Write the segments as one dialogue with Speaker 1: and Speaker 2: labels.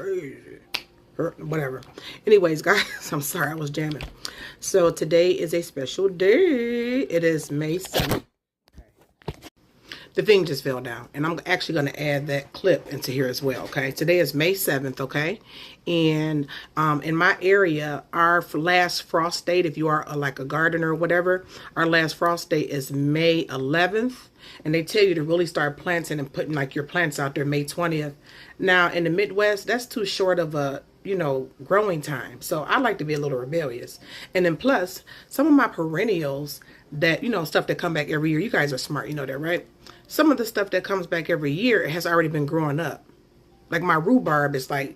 Speaker 1: crazy. Whatever. Anyways, guys, I'm sorry I was jamming. So today is a special day. It is May 7th. The thing just fell down, and I'm actually going to add that clip into here as well. Okay, today is May 7th. Okay, and in my area, our last frost date, if you are like a gardener or whatever, our last frost date is May 11th, and they tell you to really start planting and putting like your plants out there May 20th. Now in the Midwest, that's too short of a growing time. So I like to be a little rebellious. And then plus, some of my perennials that, stuff that come back every year, you guys are smart, you know that, right? Some of the stuff that comes back every year has already been growing up. Like my rhubarb is like,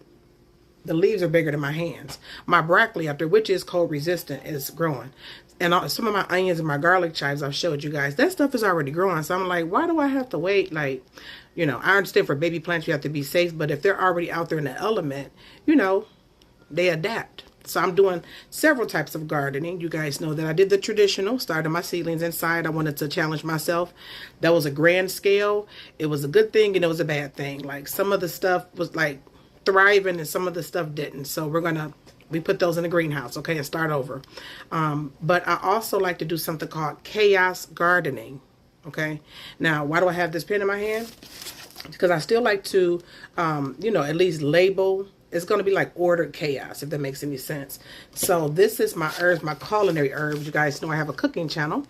Speaker 1: the leaves are bigger than my hands. My broccoli up there, which is cold resistant, is growing. And some of my onions and my garlic chives I've showed you guys, that stuff is already growing. So I'm like, why do I have to wait? Like, I understand for baby plants you have to be safe, but if they're already out there in the element, they adapt. So I'm doing several types of gardening. You guys know that I did the traditional, started my seedlings inside. I wanted to challenge myself. That was a grand scale. It was a good thing and it was a bad thing. Like some of the stuff was like thriving and some of the stuff didn't. So we put those in the greenhouse, okay, and start over. But I also like to do something called chaos gardening, okay? Now, why do I have this pen in my hand? Because I still like to, at least label. It's going to be like ordered chaos, if that makes any sense. So this is my herbs, my culinary herbs. You guys know I have a cooking channel.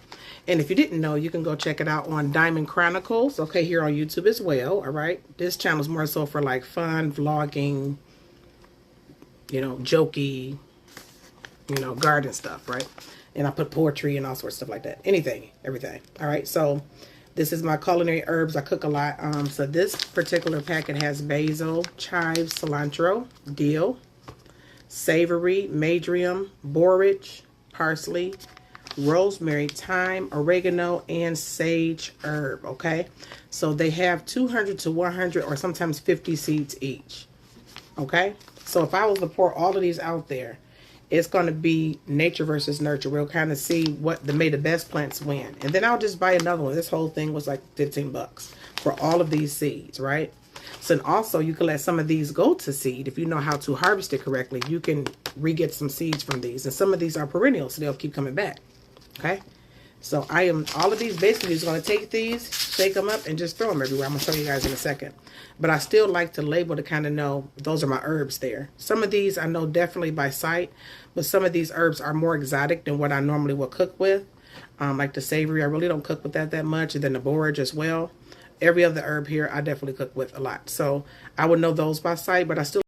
Speaker 1: And if you didn't know, you can go check it out on Diamond Chronicles, okay, here on YouTube as well, all right? This channel is more so for like fun, vlogging, jokey, garden stuff, right? And I put poetry and all sorts of stuff like that. Anything, everything, all right? So this is my culinary herbs. I cook a lot. So this particular packet has basil, chives, cilantro, dill, savory, marjoram, borage, parsley, rosemary, thyme, oregano, and sage herb, okay? So they have 200 to 100 or sometimes 50 seeds each, okay? So if I was to pour all of these out there, it's going to be nature versus nurture. We'll kind of see what may the best plants win. And then I'll just buy another one. This whole thing was like 15 bucks for all of these seeds, right? So and also you can let some of these go to seed. If you know how to harvest it correctly, you can re-get some seeds from these. And some of these are perennials, so they'll keep coming back, okay? So all of these basically is going to take these, shake them up, and just throw them everywhere. I'm going to show you guys in a second. But I still like to label to kind of know those are my herbs there. Some of these I know definitely by sight, but some of these herbs are more exotic than what I normally will cook with. Like the savory, I really don't cook with that much. And then the borage as well. Every other herb here, I definitely cook with a lot. So I would know those by sight, but I still